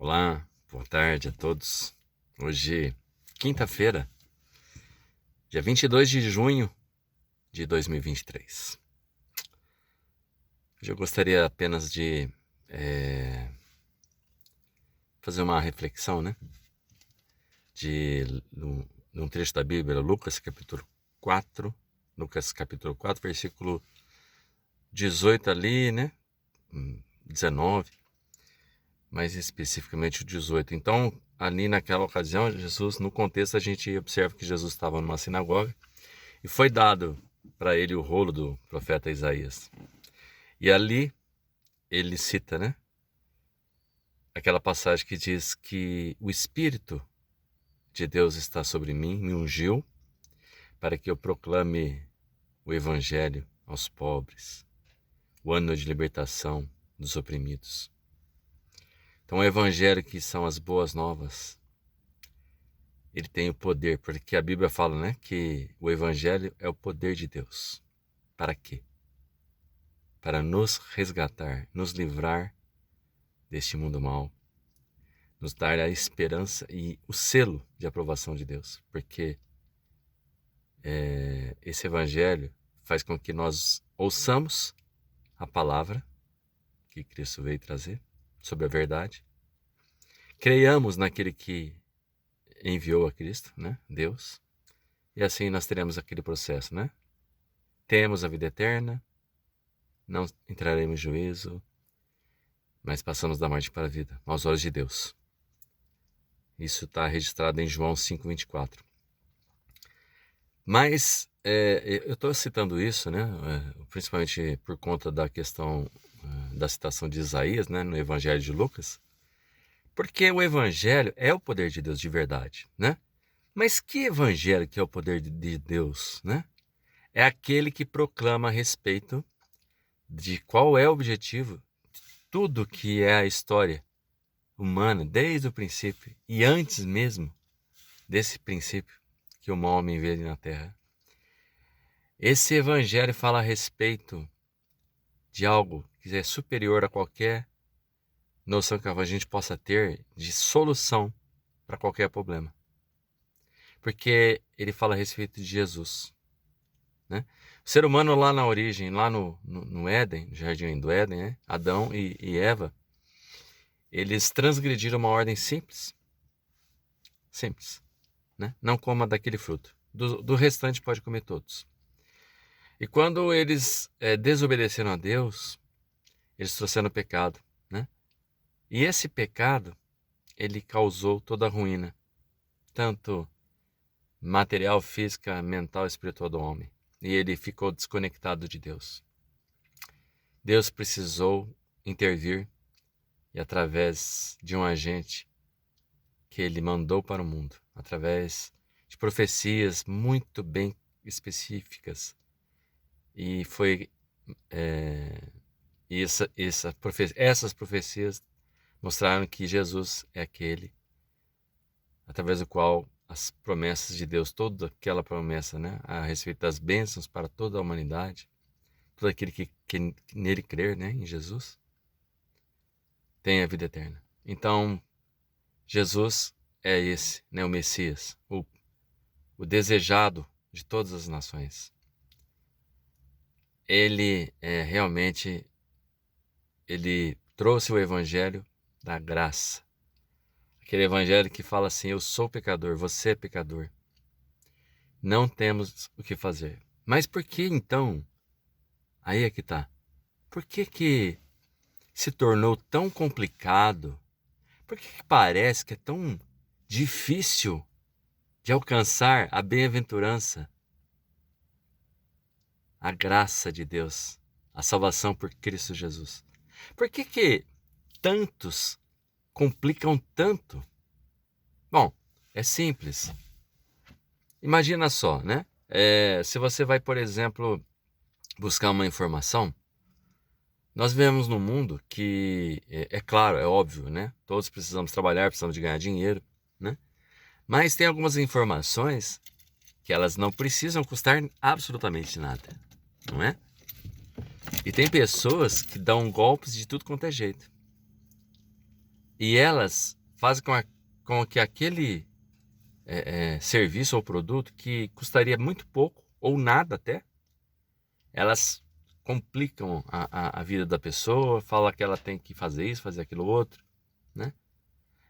Olá, boa tarde a todos. Hoje, quinta-feira, dia 22 de junho de 2023. Hoje eu gostaria apenas de fazer uma reflexão, num trecho da Bíblia, Lucas capítulo 4, versículo 18 ali, 19, mais especificamente o 18. Então, ali naquela ocasião, Jesus, no contexto, a gente observa que Jesus estava numa sinagoga e foi dado para ele o rolo do profeta Isaías. E ali ele cita, aquela passagem que diz que o Espírito de Deus está sobre mim, me ungiu para que eu proclame o Evangelho aos pobres, o ano de libertação dos oprimidos. Então o Evangelho, que são as boas novas, ele tem o poder, porque a Bíblia fala, que o Evangelho é o poder de Deus. Para quê? Para nos resgatar, nos livrar deste mundo mau, nos dar a esperança e o selo de aprovação de Deus, porque esse Evangelho faz com que nós ouçamos a palavra que Cristo veio trazer sobre a verdade, creiamos naquele que enviou a Cristo, Deus, e assim nós teremos aquele processo, Temos a vida eterna, não entraremos em juízo, mas passamos da morte para a vida, aos olhos de Deus. Isso está registrado em João 5:24. Mas eu estou citando isso, principalmente por conta da questão da citação de Isaías, no Evangelho de Lucas, porque o Evangelho é o poder de Deus de verdade, Mas que Evangelho que é o poder de Deus, É aquele que proclama a respeito de qual é o objetivo de tudo que é a história humana, desde o princípio e antes mesmo desse princípio que o homem veio na Terra. Esse Evangelho fala a respeito de algo que é superior a qualquer noção que a gente possa ter de solução para qualquer problema. Porque ele fala a respeito de Jesus. O ser humano lá na origem, lá no Éden, no jardim do Éden, Adão e Eva, eles transgrediram uma ordem simples. Simples. Não coma daquele fruto. Do restante pode comer todos. E quando eles desobedeceram a Deus, eles trouxeram o pecado, E esse pecado, ele causou toda a ruína, tanto material, física, mental e espiritual do homem. E ele ficou desconectado de Deus. Deus precisou intervir e através de um agente que ele mandou para o mundo, através de profecias muito bem específicas. E foi essas profecias mostraram que Jesus é aquele através do qual as promessas de Deus, toda aquela promessa, a respeito das bênçãos para toda a humanidade, todo aquele que nele crer, em Jesus, tem a vida eterna. Então, Jesus é esse, o Messias, o desejado de todas as nações. Ele realmente, ele trouxe o evangelho da graça. Aquele evangelho que fala assim, eu sou pecador, você é pecador. Não temos o que fazer. Mas por que então? Aí é que tá. Por que se tornou tão complicado? Por que parece que é tão difícil de alcançar a bem-aventurança, a graça de Deus, a salvação por Cristo Jesus? Por que tantos complicam tanto? Bom, é simples. Imagina só, se você vai, por exemplo, buscar uma informação, nós vivemos num mundo que, é claro, é óbvio, Todos precisamos trabalhar, precisamos de ganhar dinheiro, Mas tem algumas informações que elas não precisam custar absolutamente nada, não é? E tem pessoas que dão golpes de tudo quanto é jeito. E elas fazem com que aquele serviço ou produto que custaria muito pouco, ou nada até, elas complicam a vida da pessoa, falam que ela tem que fazer isso, fazer aquilo outro, né?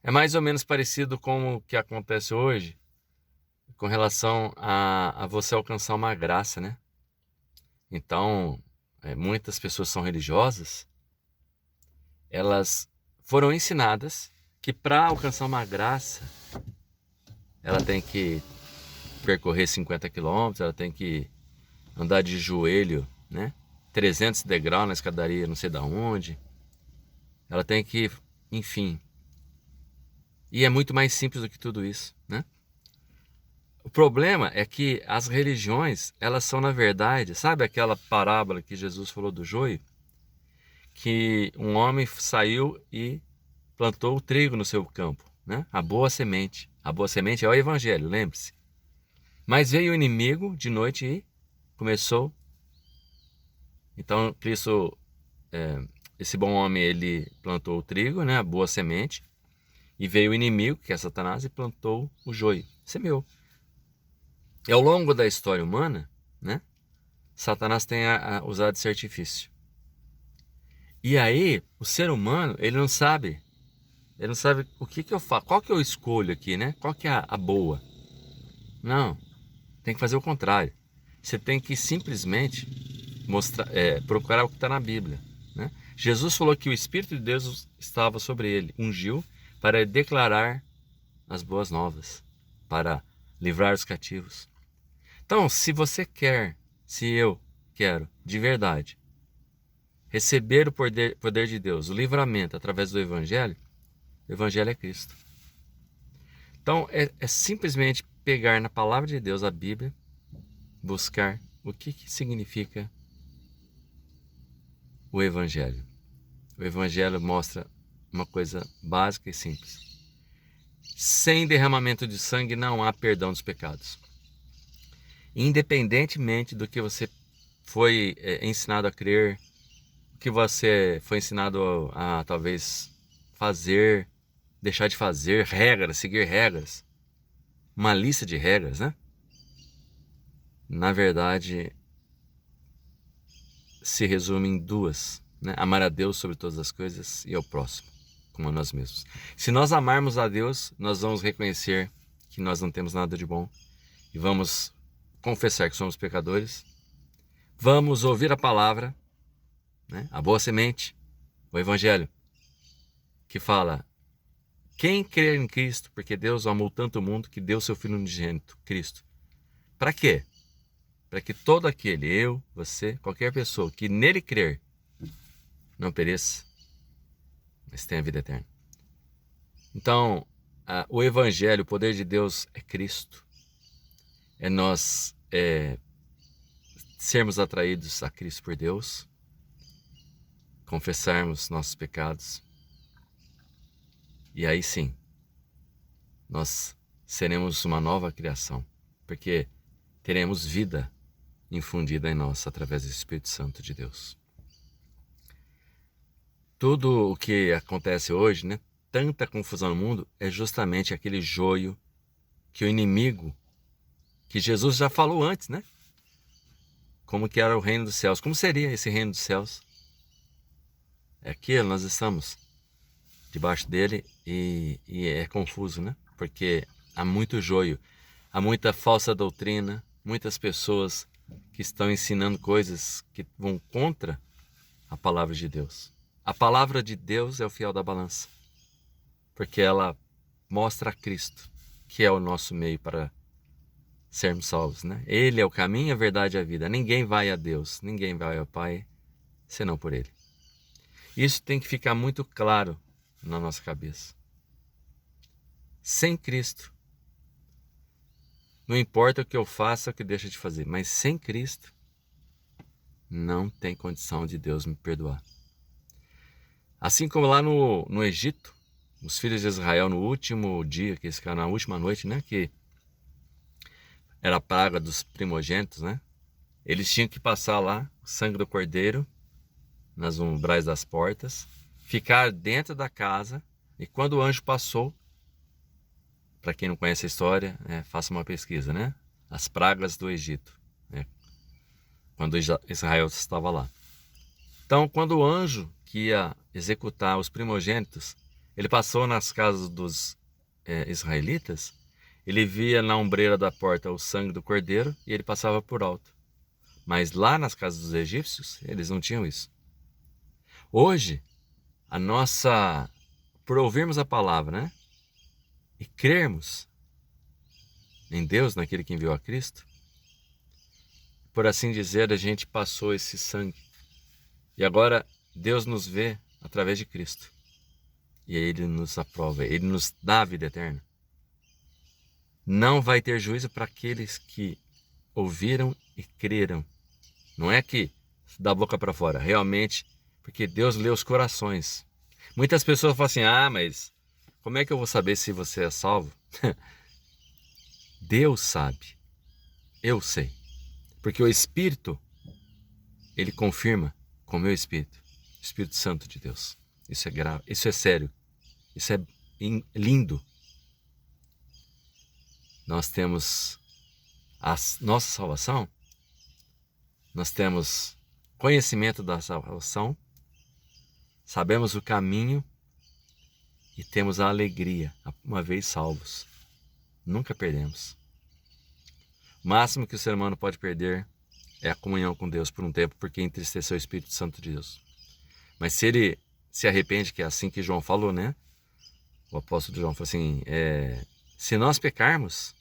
É mais ou menos parecido com o que acontece hoje com relação a você alcançar uma graça, né? Então, muitas pessoas são religiosas, elas foram ensinadas que para alcançar uma graça, ela tem que percorrer 50 quilômetros, ela tem que andar de joelho, né? 300 degraus na escadaria, não sei da onde. Ela tem que, enfim. E é muito mais simples do que tudo isso, né? O problema é que as religiões, elas são na verdade, sabe aquela parábola que Jesus falou do joio? Que um homem saiu e plantou o trigo no seu campo, né? A boa semente. A boa semente é o evangelho, lembre-se. Mas veio o inimigo de noite e começou. Então, Cristo, esse bom homem, ele plantou o trigo, né? A boa semente. E veio o inimigo, que é Satanás, e plantou o joio. Semeou. E ao longo da história humana, né? Satanás tem usado esse artifício. E aí, o ser humano, ele não sabe. Ele não sabe o que eu faço. Qual que eu escolho aqui, né? Qual que é a boa? Não. Tem que fazer o contrário. Você tem que simplesmente procurar o que está na Bíblia, né? Jesus falou que o Espírito de Deus estava sobre ele, ungiu para declarar as boas novas, para livrar os cativos. Então, se você quer, se eu quero, de verdade, receber o poder de Deus, o livramento através do Evangelho, o Evangelho é Cristo. Então, é simplesmente pegar na palavra de Deus, a Bíblia, buscar o que significa o Evangelho. O Evangelho mostra uma coisa básica e simples. Sem derramamento de sangue não há perdão dos pecados. Independentemente do que você foi ensinado a crer, o que você foi ensinado a talvez fazer, deixar de fazer, regras, seguir regras, uma lista de regras, né? Na verdade, se resume em duas, né? Amar a Deus sobre todas as coisas e ao próximo, como a nós mesmos. Se nós amarmos a Deus, nós vamos reconhecer que nós não temos nada de bom e vamos confessar que somos pecadores. Vamos ouvir a palavra, né? A boa semente, o Evangelho, que fala: quem crer em Cristo, porque Deus amou tanto o mundo que deu seu Filho unigênito, Cristo. Para quê? Para que todo aquele, eu, você, qualquer pessoa que nele crer, não pereça, mas tenha vida eterna. Então, o Evangelho, o poder de Deus é Cristo. É nós sermos atraídos a Cristo por Deus, confessarmos nossos pecados, e aí sim, nós seremos uma nova criação, porque teremos vida infundida em nós através do Espírito Santo de Deus. Tudo o que acontece hoje, né, tanta confusão no mundo, é justamente aquele joio que o inimigo, que Jesus já falou antes, né? Como que era o reino dos céus, como seria esse reino dos céus? É aquilo, nós estamos debaixo dele e é confuso, né? Porque há muito joio, há muita falsa doutrina, muitas pessoas que estão ensinando coisas que vão contra a palavra de Deus. A palavra de Deus é o fiel da balança, porque ela mostra a Cristo, que é o nosso meio para sermos salvos, né? Ele é o caminho, a verdade e a vida. Ninguém vai a Deus, ninguém vai ao Pai, senão por Ele. Isso tem que ficar muito claro na nossa cabeça. Sem Cristo, não importa o que eu faça ou o que eu deixe de fazer, mas sem Cristo, não tem condição de Deus me perdoar. Assim como lá no Egito, os filhos de Israel, no último dia, que eles ficaram na última noite, né, que era a praga dos primogênitos, né, eles tinham que passar lá o sangue do cordeiro nas umbrais das portas, ficar dentro da casa E quando o anjo passou, para quem não conhece a história, faça uma pesquisa, né? As pragas do Egito, né? Quando Israel estava lá. Então, quando o anjo que ia executar os primogênitos, ele passou nas casas dos israelitas, ele via na ombreira da porta o sangue do cordeiro e ele passava por alto. Mas lá nas casas dos egípcios, eles não tinham isso. Hoje, por ouvirmos a palavra, né? E crermos em Deus, naquele que enviou a Cristo, por assim dizer, a gente passou esse sangue. E agora Deus nos vê através de Cristo. E aí Ele nos aprova, Ele nos dá a vida eterna. Não vai ter juízo para aqueles que ouviram e creram. Não é que da boca para fora, realmente, porque Deus lê os corações. Muitas pessoas falam assim, mas como é que eu vou saber se você é salvo? Deus sabe, eu sei. Porque o Espírito, ele confirma com o meu Espírito, o Espírito Santo de Deus. Isso é grave, isso é sério, isso é lindo. Nós temos a nossa salvação, nós temos conhecimento da salvação, sabemos o caminho e temos a alegria, uma vez salvos. Nunca perdemos. O máximo que o ser humano pode perder é a comunhão com Deus por um tempo, porque entristeceu o Espírito Santo de Deus. Mas se ele se arrepende, que é assim que João falou, né? O apóstolo João falou assim, se nós pecarmos,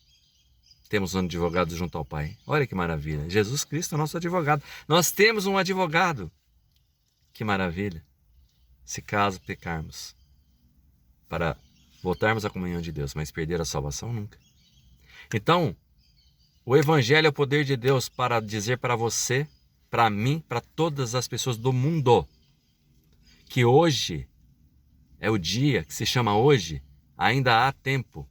temos um advogado junto ao Pai. Olha que maravilha. Jesus Cristo é nosso advogado. Nós temos um advogado. Que maravilha. Se caso pecarmos, para voltarmos à comunhão de Deus, mas perder a salvação, nunca. Então, o Evangelho é o poder de Deus para dizer para você, para mim, para todas as pessoas do mundo, que hoje é o dia que se chama hoje, ainda há tempo.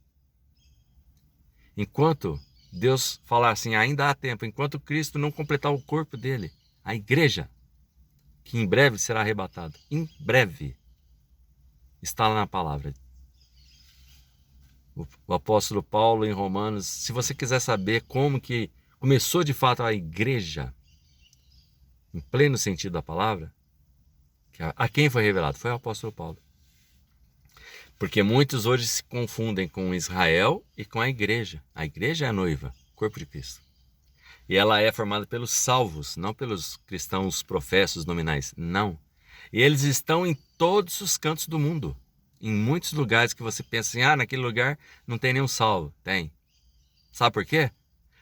Enquanto Deus falar assim, ainda há tempo, enquanto Cristo não completar o corpo dele, a igreja, que em breve será arrebatada, em breve, está lá na palavra. O apóstolo Paulo em Romanos, se você quiser saber como que começou de fato a igreja, em pleno sentido da palavra, a quem foi revelado? Foi o apóstolo Paulo. Porque muitos hoje se confundem com Israel e com a igreja. A igreja é a noiva, o corpo de Cristo. E ela é formada pelos salvos, não pelos cristãos professos nominais, não. E eles estão em todos os cantos do mundo. Em muitos lugares que você pensa assim, naquele lugar não tem nenhum salvo. Tem. Sabe por quê?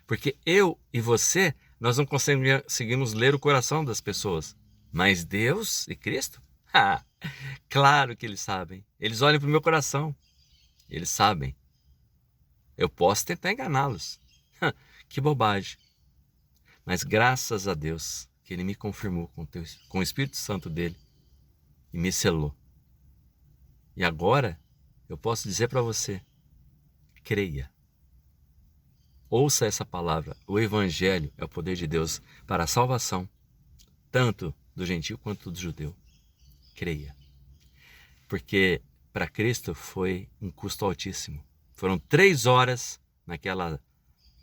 Porque eu e você, nós não conseguimos ler o coração das pessoas. Mas Deus e Cristo? Claro que eles sabem. Eles olham para o meu coração. Eles sabem. Eu posso tentar enganá-los. Que bobagem. Mas graças a Deus que Ele me confirmou com o Espírito Santo dele e me selou. E agora eu posso dizer para você, creia. Ouça essa palavra. O Evangelho é o poder de Deus para a salvação, tanto do gentio quanto do judeu. Creia. Porque para Cristo foi um custo altíssimo. Foram 3 horas naquelas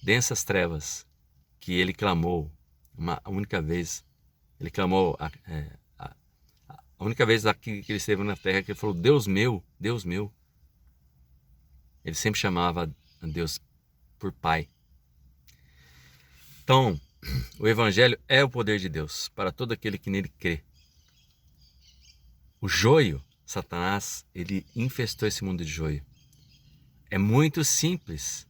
densas trevas que ele clamou, a única vez. Ele clamou, a única vez que ele esteve na terra, que ele falou, Deus meu, Deus meu. Ele sempre chamava a Deus por Pai. Então, o Evangelho é o poder de Deus para todo aquele que nele crê. O joio, Satanás, ele infestou esse mundo de joio. É muito simples.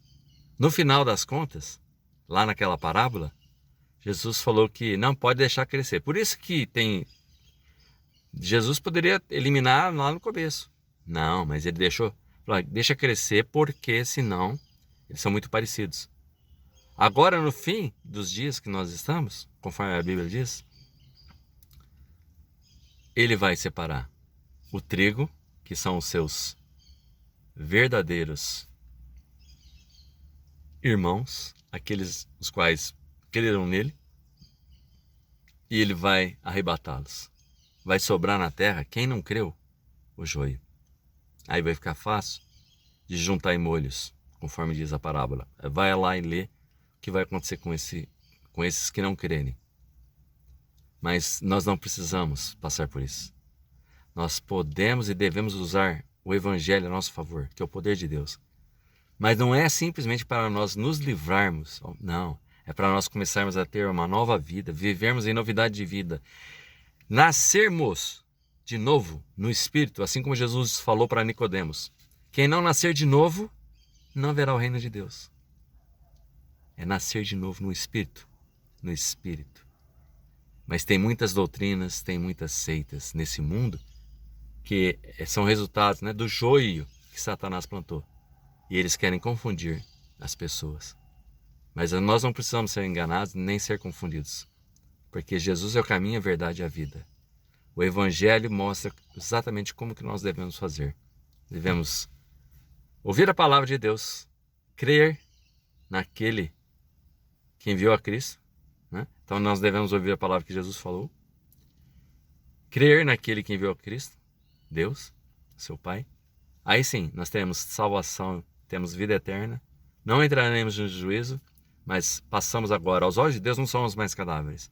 No final das contas, lá naquela parábola, Jesus falou que não pode deixar crescer. Por isso que Jesus poderia eliminar lá no começo. Não, mas ele deixa crescer porque senão eles são muito parecidos. Agora, no fim dos dias que nós estamos, conforme a Bíblia diz, ele vai separar o trigo, que são os seus verdadeiros irmãos, aqueles os quais creram nele, e ele vai arrebatá-los. Vai sobrar na terra quem não creu, o joio. Aí vai ficar fácil de juntar em molhos, conforme diz a parábola. Vai lá e lê o que vai acontecer com esses que não crerem. Mas nós não precisamos passar por isso. Nós podemos e devemos usar o Evangelho a nosso favor, que é o poder de Deus. Mas não é simplesmente para nós nos livrarmos, não. É para nós começarmos a ter uma nova vida, vivermos em novidade de vida. Nascermos de novo no Espírito, assim como Jesus falou para Nicodemos. Quem não nascer de novo, não verá o reino de Deus. É nascer de novo no Espírito. No Espírito. Mas tem muitas doutrinas, tem muitas seitas nesse mundo que são resultados, do joio que Satanás plantou. E eles querem confundir as pessoas. Mas nós não precisamos ser enganados nem ser confundidos. Porque Jesus é o caminho, a verdade e a vida. O Evangelho mostra exatamente como que nós devemos fazer. Devemos ouvir a palavra de Deus, crer naquele que enviou a Cristo. Então nós devemos ouvir a palavra que Jesus falou. Crer naquele que enviou a Cristo, Deus, seu Pai. Aí sim, nós temos salvação, temos vida eterna. Não entraremos no juízo, mas passamos agora. Aos olhos de Deus não somos mais cadáveres,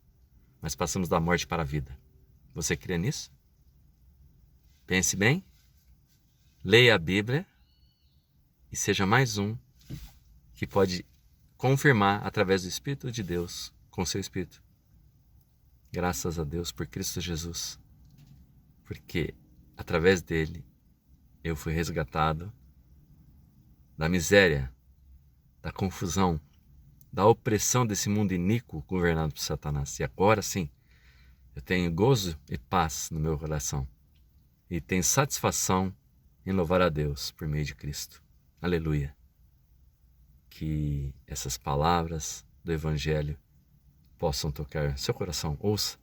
mas passamos da morte para a vida. Você crê nisso? Pense bem. Leia a Bíblia e seja mais um que pode confirmar através do Espírito de Deus, com seu Espírito. Graças a Deus por Cristo Jesus. Porque através dele eu fui resgatado da miséria, da confusão, da opressão desse mundo iníquo governado por Satanás. E agora sim, eu tenho gozo e paz no meu coração. E tenho satisfação em louvar a Deus por meio de Cristo. Aleluia. Que essas palavras do Evangelho possam tocar seu coração. Ouça,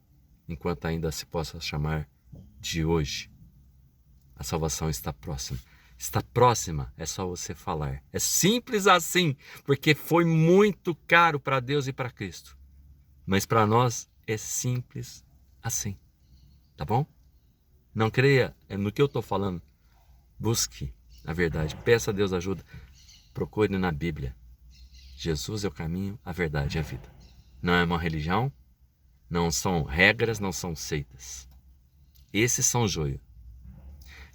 enquanto ainda se possa chamar de hoje. A salvação está próxima. Está próxima, é só você falar. É simples assim, porque foi muito caro para Deus e para Cristo. Mas para nós é simples assim. Tá bom? Não creia no que eu estou falando. Busque a verdade. Peça a Deus ajuda. Procure na Bíblia. Jesus é o caminho, a verdade e a vida. Não é uma religião, não são regras, não são seitas. Esses são joio.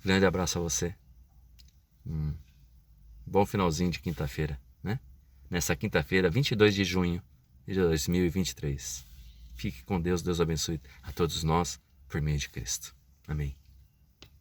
Grande abraço a você. Bom finalzinho de quinta-feira, Nessa quinta-feira, 22 de junho de 2023. Fique com Deus, Deus abençoe a todos nós por meio de Cristo. Amém.